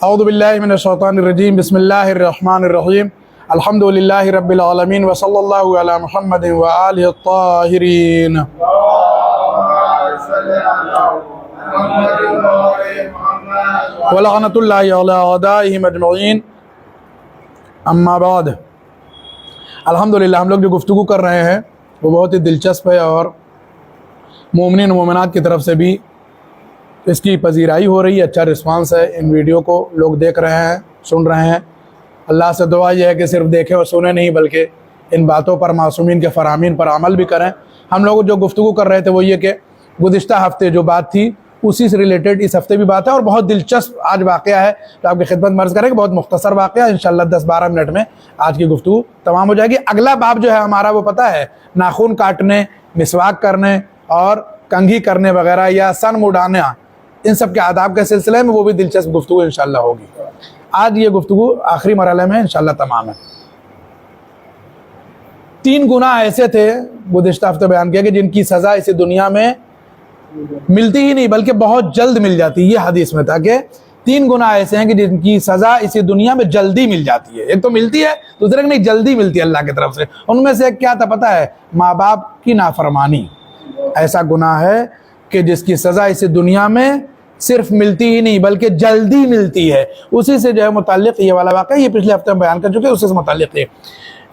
اعوذ باللہ من الشیطان الرجیم، بسم اللہ الرحمن الرحیم، الحمد للہ رب العالمین وصلی اللہ علی محمد وآلہ الطاہرین۔ ولعنۃ اللہ علی اعدائہم اجمعین، اما بعد۔ الحمدللہ ہم لوگ جو گفتگو کر رہے ہیں وہ بہت ہی دلچسپ ہے، اور مومنین و مومنات کی طرف سے بھی اس کی پذیرائی ہو رہی ہے، اچھا رسپانس ہے۔ ان ویڈیو کو لوگ دیکھ رہے ہیں، سن رہے ہیں۔ اللہ سے دعا یہ ہے کہ صرف دیکھیں اور سنیں نہیں، بلکہ ان باتوں پر، معصومین کے فرامین پر عمل بھی کریں۔ ہم لوگ جو گفتگو کر رہے تھے وہ یہ کہ گزشتہ ہفتے جو بات تھی اسی سے ریلیٹڈ اس ہفتے بھی بات ہے، اور بہت دلچسپ آج واقعہ ہے تو آپ کی خدمت میں عرض کریں کہ بہت مختصر واقعہ ہے، انشاءاللہ 10-12 منٹ میں آج کی گفتگو تمام ہو جائے گی۔ اگلا باب جو ہے ہمارا وہ پتہ ہے، ناخن کاٹنے، مسواک کرنے اور کنگھی کرنے وغیرہ یا سن مڈانا، ان سب کے آداب کے سلسلے میں وہ بھی دلچسپ گفتگو انشاءاللہ ہوگی۔ آج یہ گفتگو آخری مرحلے میں انشاءاللہ تمام ہے۔ 3 گناہ ایسے تھے گزشتہ ہفتے بیان کیا کہ جن کی سزا اسی دنیا میں ملتی ہی نہیں بلکہ بہت جلد مل جاتی۔ یہ حدیث میں تھا کہ 3 گناہ ایسے ہیں کہ جن کی سزا اسی دنیا میں جلدی مل جاتی ہے۔ ایک تو ملتی ہے، دوسرے کہ نہیں جلدی ملتی ہے اللہ کی طرف سے۔ ان میں سے ایک کیا تھا پتہ ہے؟ ماں باپ کی نافرمانی ایسا گناہ ہے کہ جس کی سزا اسی دنیا میں صرف ملتی ہی نہیں بلکہ جلدی ملتی ہے۔ اسی سے جو ہے متعلق یہ والا واقعہ، یہ پچھلے ہفتے میں بیان کر چکے، اسی سے متعلق ہے۔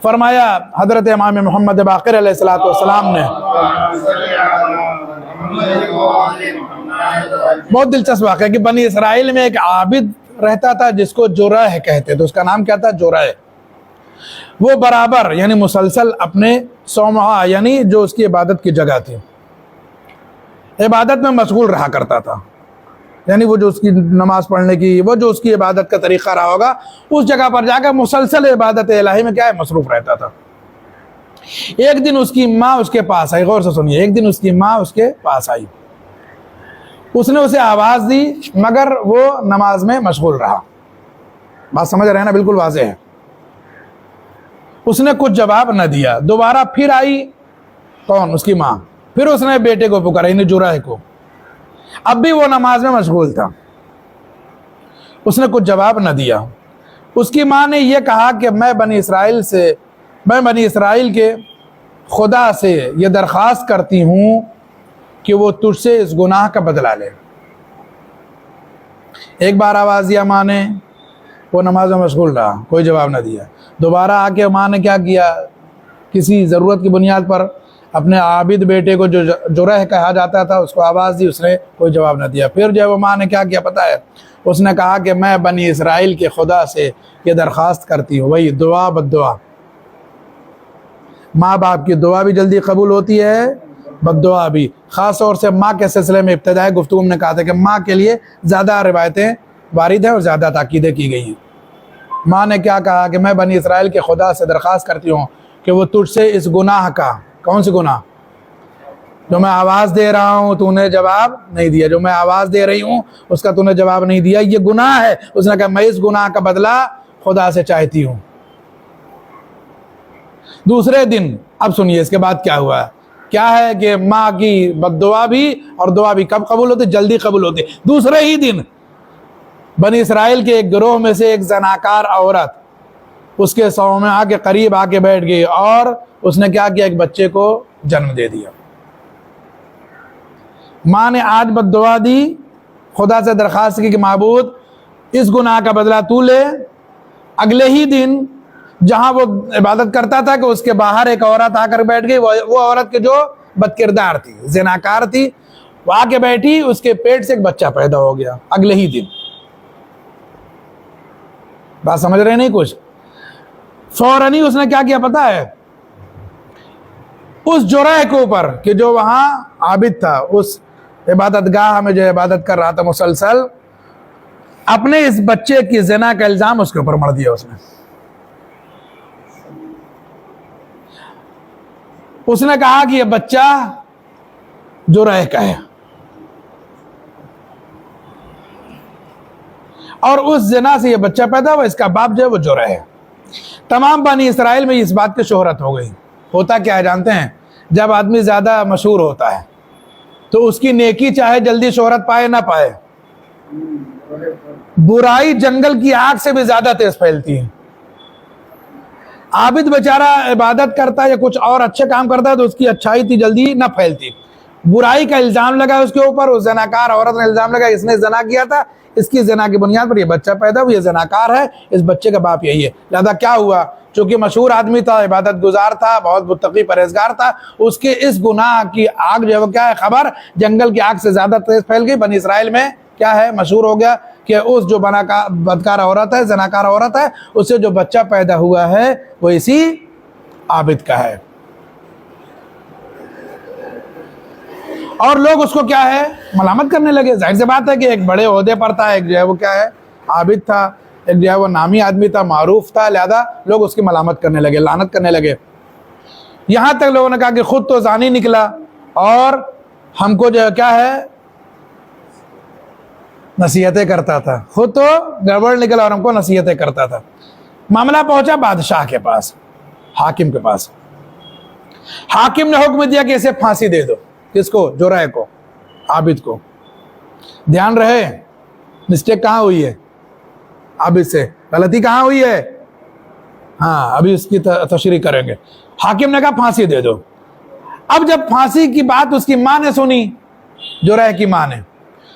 فرمایا حضرت امام محمد باقر علیہ السلام نے، بہت دلچسپ واقعہ کہ بنی اسرائیل میں ایک عابد رہتا تھا جس کو جرح کہتے تھے۔ اس کا نام کیا تھا؟ جرح۔ وہ برابر یعنی مسلسل اپنے صومعہ یعنی جو اس کی عبادت کی جگہ تھی، عبادت میں مشغول رہا کرتا تھا، یعنی وہ جو اس کی نماز پڑھنے کی، وہ جو اس کی عبادت کا طریقہ رہا ہوگا، اس جگہ پر جا کر مسلسل عبادت الہی میں کیا ہے؟ مصروف رہتا تھا۔ ایک دن اس کی ماں اس کے پاس آئی، غور سے سنیے، ایک دن اس کی ماں اس کے پاس آئی، اس نے اسے آواز دی مگر وہ نماز میں مشغول رہا۔ بات سمجھ رہے ہیں نا؟ بالکل واضح ہے۔ اس نے کچھ جواب نہ دیا۔ دوبارہ پھر آئی، کون؟ اس کی ماں۔ پھر اس نے بیٹے کو پکارا، یعنی جرح کو، اب بھی وہ نماز میں مشغول تھا۔ اس نے کچھ جواب نہ دیا۔ اس کی ماں نے یہ کہا کہ میں بنی اسرائیل کے خدا سے یہ درخواست کرتی ہوں کہ وہ تجھ سے اس گناہ کا بدلہ لے۔ ایک بار آواز دیا ماں نے، وہ نماز میں مشغول رہا، کوئی جواب نہ دیا۔ دوبارہ آ کے ماں نے کیا کیا؟ کسی ضرورت کی بنیاد پر اپنے عابد بیٹے کو جو جرح کہا جاتا تھا اس کو آواز دی، اس نے کوئی جواب نہ دیا۔ پھر جو وہ ماں نے کیا کیا پتہ ہے؟ اس نے کہا کہ میں بنی اسرائیل کے خدا سے یہ درخواست کرتی ہوں، وہی دعا بدعا۔ ماں باپ کی دعا بھی جلدی قبول ہوتی ہے، بد دعا بھی۔ خاص طور سے ماں کے سلسلے میں ابتدائی گفتگو میں نے کہا تھا کہ ماں کے لیے زیادہ روایتیں وارد ہیں اور زیادہ تاکیدیں کی گئی ہیں۔ ماں نے کیا کہا کہ میں بنی اسرائیل کے خدا سے درخواست کرتی ہوں کہ وہ تجھ سے اس گناہ کا، کون سی گناہ؟ جو میں آواز دے رہا ہوں تو نے جواب نہیں دیا، جو میں آواز دے رہی ہوں اس کا تو نے جواب نہیں دیا، یہ گناہ ہے۔ اس نے کہا میں اس گناہ کا بدلہ خدا سے چاہتی ہوں۔ دوسرے دن، اب سنیے اس کے بعد کیا ہوا، کیا ہے کہ ماں کی بد دعا بھی، اور دعا بھی کب قبول ہوتی؟ جلدی قبول ہوتی۔ دوسرے ہی دن بنی اسرائیل کے ایک گروہ میں سے ایک زناکار عورت اس کے صومعہ کے قریب آ کے بیٹھ گئی، اور اس نے کیا کیا؟ ایک بچے کو جنم دے دیا۔ ماں نے آج بد دعا دی، خدا سے درخواست کی کہ معبود اس گناہ کا بدلہ تو لے۔ اگلے ہی دن جہاں وہ عبادت کرتا تھا کہ اس کے باہر ایک عورت آ کر بیٹھ گئی، وہ عورت کے جو بد کردار تھی، زناکار تھی، وہ آ کے بیٹھی، اس کے پیٹ سے ایک بچہ پیدا ہو گیا اگلے ہی دن۔ بات سمجھ رہے نہیں کچھ؟ فوراً ہی اس نے کیا کیا پتہ ہے؟ اس جرح کے اوپر کہ جو وہاں عابد تھا، اس عبادت گاہ میں جو عبادت کر رہا تھا مسلسل، اپنے اس بچے کی زنا کا الزام اس کے اوپر مڑ دیا۔ اس نے کہا کہ یہ بچہ جرح کا ہے، اور اس زنا سے یہ بچہ پیدا ہوا، اس کا باپ جو ہے وہ جرح ہے۔ تمام بنی اسرائیل میں اس بات کی شہرت ہو گئی۔ ہوتا کیا ہے جانتے ہیں؟ جب آدمی زیادہ مشہور ہوتا ہے تو اس کی نیکی چاہے جلدی شہرت پائے نہ پائے، برائی جنگل کی آگ سے بھی زیادہ تیز پھیلتی ہے. عابد بیچارہ عبادت کرتا ہے یا کچھ اور اچھے کام کرتا ہے تو اس کی اچھائی اتنی جلدی نہ پھیلتی. برائی کا الزام لگا اس کے اوپر, اس زناکار عورت نے الزام لگا اس نے زنا کیا تھا, اس کی زنا کی بنیاد پر یہ بچہ پیدا ہوا, یہ زناکار ہے, اس بچے کا باپ یہی ہے. لہذا کیا ہوا, چونکہ مشہور آدمی تھا, عبادت گزار تھا, بہت متقی پرہیزگار تھا, اس کے اس گناہ کی آگ جو ہے وہ کیا ہے, خبر جنگل کی آگ سے زیادہ تیز پھیل گئی. بنی اسرائیل میں کیا ہے, مشہور ہو گیا کہ اس جو بدکار عورت ہے, زناکار عورت ہے, اس سے جو بچہ پیدا ہوا ہے وہ اسی عابد کا ہے. اور لوگ اس کو کیا ہے, ملامت کرنے لگے. ظاہر سی بات ہے کہ ایک بڑے عہدے پر تھا, ایک جو ہے وہ کیا ہے, عابد تھا, ایک جو ہے وہ نامی آدمی تھا, معروف تھا, لہذا لوگ اس کی ملامت کرنے لگے, لعنت کرنے لگے. یہاں تک لوگوں نے کہا کہ خود تو زانی نکلا اور ہم کو جو ہے کیا ہے, نصیحتیں کرتا تھا, خود تو گڑبڑ نکلا اور ہم کو نصیحتیں کرتا تھا. معاملہ پہنچا بادشاہ کے پاس, حاکم کے پاس. حاکم نے حکم دیا کہ اسے پھانسی دے دو. کس کو, جرح کو, عابد کو. دھیان رہے مسٹیک کہاں ہوئی ہے, عابد سے غلطی کہاں ہوئی ہے, ہاں ابھی اس کی تشریح کریں گے. حاکم نے کہا پھانسی دے دو. اب جب پھانسی کی بات اس کی ماں نے سنی, جرح کی ماں نے,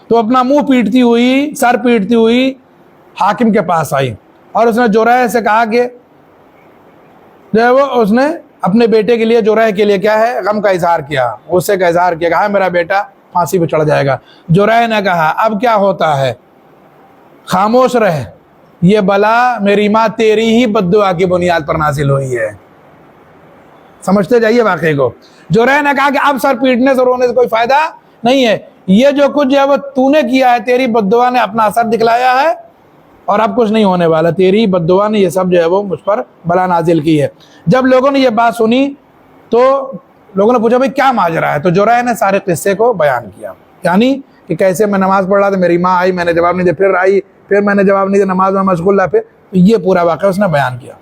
تو اپنا منہ پیٹتی ہوئی, سر پیٹتی ہوئی حاکم کے پاس آئی اور اس نے جرح سے کہا کہ جو ہے وہ اس نے اپنے بیٹے کے لیے, جرح کے لیے کیا ہے, غم کا اظہار کیا, غصے کا اظہار کیا, کہا میرا بیٹا پھانسی پہ چڑھ جائے گا. جرح نے کہا اب کیا ہوتا ہے, خاموش رہ, یہ بلا میری ماں تیری ہی بددعا کی بنیاد پر نازل ہوئی ہے. سمجھتے جائیے واقعے کو. جرح نے کہا کہ اب سر پیٹنے سے رونے سے کوئی فائدہ نہیں ہے, یہ جو کچھ جو ہے وہ تو نے کیا ہے, تیری بددعا نے اپنا اثر دکھلایا ہے اور اب کچھ نہیں ہونے والا, تیری بددعا نے یہ سب جو ہے وہ مجھ پر بلا نازل کی ہے. جب لوگوں نے یہ بات سنی تو لوگوں نے پوچھا بھائی کیا ماجرا ہے, تو جرح نے سارے قصے کو بیان کیا, یعنی کہ کیسے میں نماز پڑھ رہا تھا, میری ماں آئی, میں نے جواب نہیں دیا, پھر آئی, پھر میں نے جواب نہیں دیا, نماز میں مشغول رہا, پھر یہ پورا واقعہ اس نے بیان کیا.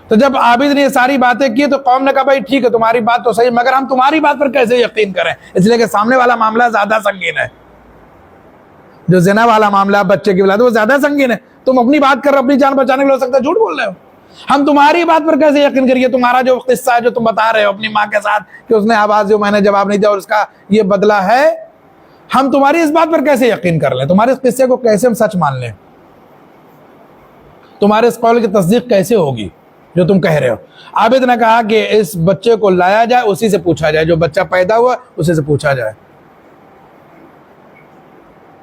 تو جب عابد نے یہ ساری باتیں کی تو قوم نے کہا بھائی ٹھیک ہے تمہاری بات تو صحیح, مگر ہم تمہاری بات پر کیسے یقین کریں, اس لیے کہ سامنے والا معاملہ زیادہ سنگین ہے. جو زنا والا معاملہ بچے کی ولادت وہ زیادہ سنگین ہے. تم اپنی بات کر رہے ہو, اپنی جان بچانے کے لیے ہو سکتا ہے جھوٹ بول رہے ہو, ہم تمہاری بات پر کیسے یقین کریے. تمہارا جو قصہ ہے جو تم بتا رہے ہو اپنی ماں کے ساتھ کہ اس نے آواز دی, میں نے جواب نہیں دیا اور اس کا یہ بدلہ ہے, ہم تمہاری اس بات پر کیسے یقین کر لیں, تمہارے اس قصے کو کیسے ہم سچ مان لیں, تمہارے اس قول کی تصدیق کیسے ہوگی جو تم کہہ رہے ہو. عابد نے کہا کہ اس بچے کو لایا جائے, اسی سے پوچھا جائے, جو بچہ پیدا ہوا اسی سے پوچھا جائے.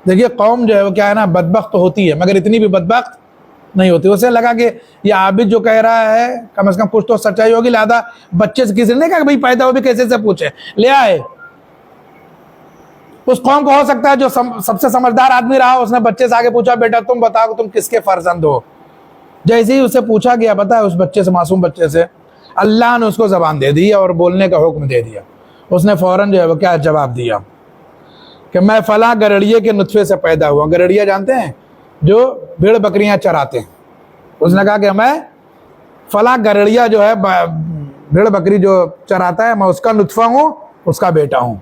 دیکھیے قوم جو ہے وہ کیا ہے نا, بدبخت ہوتی ہے مگر اتنی بھی بدبخت نہیں ہوتی. اسے لگا کہ یہ عابد جو کہہ رہا ہے کم از کم کچھ تو سچائی ہوگی, لہذا بچے سے کسی نے کہا کہ بھائی پیدا ہو بھی کیسے سے پوچھے, لے آئے. اس قوم کو ہو سکتا ہے جو سب سے سمجھدار آدمی رہا, اس نے بچے سے آگے پوچھا بیٹا تم بتاؤ تم کس کے فرزند ہو. جیسے ہی اسے پوچھا گیا پتا ہے اس بچے سے, معصوم بچے سے, اللہ نے اس کو زبان دے دی اور بولنے کا حکم دے دیا. اس نے فوراً جو ہے وہ کیا جواب دیا کہ میں فلاں گرڑیے کے نطفے سے پیدا ہوا. گرڑیا جانتے ہیں جو بھیڑ بکریاں چراتے ہیں. اس نے کہا کہ میں فلاں گرڑیا جو ہے بھیڑ بکری جو چراتا ہے, میں اس کا نطفہ ہوں, اس کا بیٹا ہوں.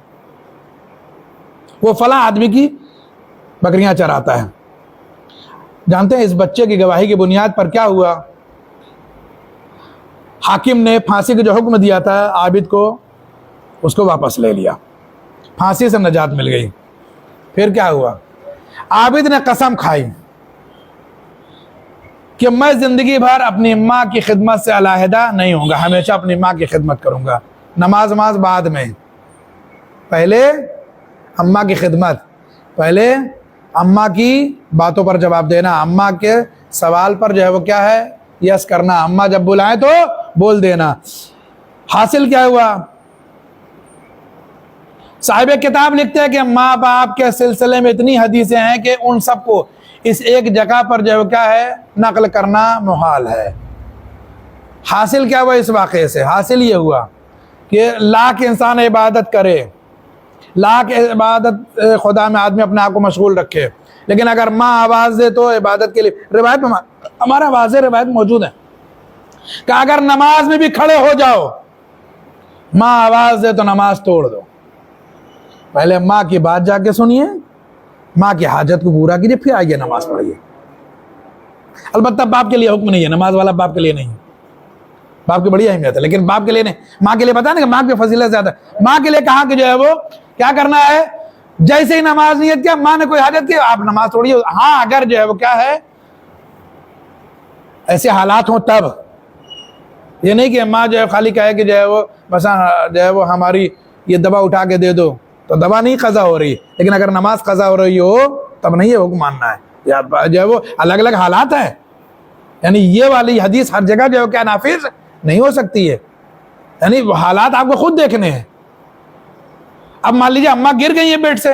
وہ فلاں آدمی کی بکریاں چراتا ہے. جانتے ہیں اس بچے کی گواہی کی بنیاد پر کیا ہوا, حاکم نے پھانسی کا جو حکم دیا تھا عابد کو, اس کو واپس لے لیا, پھانسی سے نجات مل گئی. پھر کیا ہوا, عابد نے قسم کھائی کہ میں زندگی بھر اپنی ماں کی خدمت سے علیحدہ نہیں ہوں گا, ہمیشہ اپنی ماں کی خدمت کروں گا. نماز بعد میں, پہلے اماں کی خدمت, پہلے اماں کی باتوں پر جواب دینا, اماں کے سوال پر جو ہے وہ کیا ہے یس کرنا, اماں جب بلائیں تو بول دینا. حاصل کیا ہوا, صاحب کتاب لکھتے ہیں کہ ماں باپ کے سلسلے میں اتنی حدیثیں ہیں کہ ان سب کو اس ایک جگہ پر جو کیا ہے نقل کرنا محال ہے. حاصل کیا ہوا اس واقعے سے, حاصل یہ ہوا کہ لاکھ انسان عبادت کرے, لاکھ عبادت خدا میں آدمی اپنے آپ کو مشغول رکھے, لیکن اگر ماں آواز دے تو عبادت کے لیے, روایت ہمارا واضح روایت موجود ہے کہ اگر نماز میں بھی کھڑے ہو جاؤ, ماں آواز دے تو نماز توڑ دو. پہلے ماں کی بات جا کے سنیے، ماں کی حاجت کو پورا کیجیے، پھر آئیے نماز پڑھیے۔ البتہ باپ کے لیے حکم نہیں ہے، نماز والا باپ کے لیے نہیں، باپ کی بڑی اہمیت ہے، لیکن باپ کے لیے نہیں، ماں کے لیے پتہ نہیں کہ ماں کی فضیلت زیادہ ہے۔ ماں کے لیے کہا کہ جو ہے وہ کیا کرنا ہے، جیسے ہی نماز نیت کیا، ماں نے کوئی حاجت کی، آپ نماز توڑیے۔ ہاں اگر جو ہے وہ کیا ہے، ایسے حالات ہوں تب، یہ نہیں کہ ماں جو ہے خالی کہے کہ جو ہے وہ بس جو ہے وہ ہماری یہ دوا اٹھا کے دے دو، تو دوا نہیں قضا ہو رہی، لیکن اگر نماز قضا ہو رہی ہو تب نہیں یہ حکم ماننا ہے، یا جو ہے وہ الگ الگ حالات ہیں، یعنی یہ والی حدیث ہر جگہ جو ہے کیا نافذ نہیں ہو سکتی ہے، یعنی وہ حالات آپ کو خود دیکھنے ہیں۔ اب مان لیجیے اماں گر گئی ہیں بیڈ سے،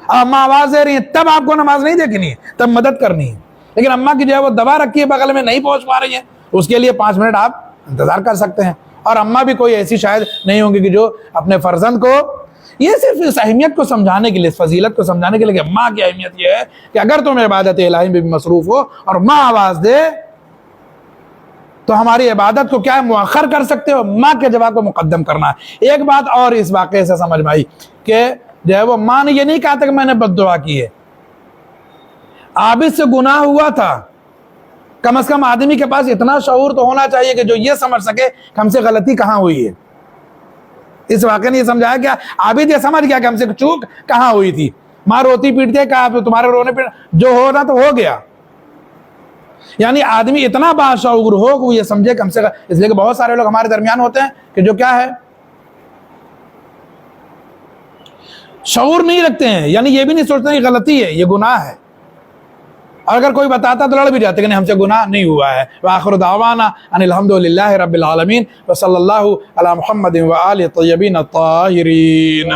اب اماں آواز دے رہی ہیں، تب آپ کو نماز نہیں دیکھنی ہے، تب مدد کرنی ہے۔ لیکن اماں کی جو ہے وہ دوا رکھی ہے بغل میں، نہیں پہنچ پا رہی ہے، اس کے لیے 5 منٹ آپ انتظار کر سکتے ہیں۔ اور اماں بھی کوئی ایسی شاید نہیں ہوں گی کہ جو اپنے فرزند کو، یہ صرف اس اہمیت کو سمجھانے کے لیے، اس فضیلت کو سمجھانے کے لیے کہ ماں کی اہمیت یہ ہے کہ اگر تم عبادت الہی میں بھی مصروف ہو اور ماں آواز دے تو ہماری عبادت کو کیا ہے، مؤخر کر سکتے ہو، ماں کے جواب کو مقدم کرنا ہے۔ ایک بات اور اس واقعے سے سمجھ میں آئی کہ جو ہے وہ ماں نے یہ نہیں کہا تھا کہ میں نے بد دعا کی ہے، عابد سے گناہ ہوا تھا، کم از کم آدمی کے پاس اتنا شعور تو ہونا چاہیے کہ جو یہ سمجھ سکے کہ ہم سے غلطی کہاں ہوئی ہے۔ اس واقعے نے یہ سمجھایا کہ عابد یہ سمجھ گیا کہ ہم سے چوک کہاں ہوئی تھی، ماں روتی پیٹتے کہا تمہارے رونے پہ جو ہونا تو ہو گیا، یعنی آدمی اتنا باشعور ہو کہ وہ یہ سمجھے کہ ہم سے، اس لیے کہ بہت سارے لوگ ہمارے درمیان ہوتے ہیں کہ جو کیا ہے، شعور نہیں رکھتے ہیں، یعنی یہ بھی نہیں سوچتے کہ غلطی ہے، یہ گناہ ہے، اور اگر کوئی بتاتا تو لڑ بھی جاتے کہ نہیں ہم سے گناہ نہیں ہوا ہے۔ وآخر دعوانا ان الحمدللہ رب العالمین وصلی اللہ علی محمد وآلہ الطیبین الطاہرین۔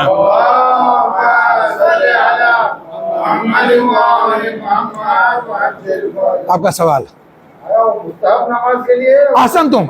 آپ کا سوال؟ مستحب نماز کے لیے احسنتم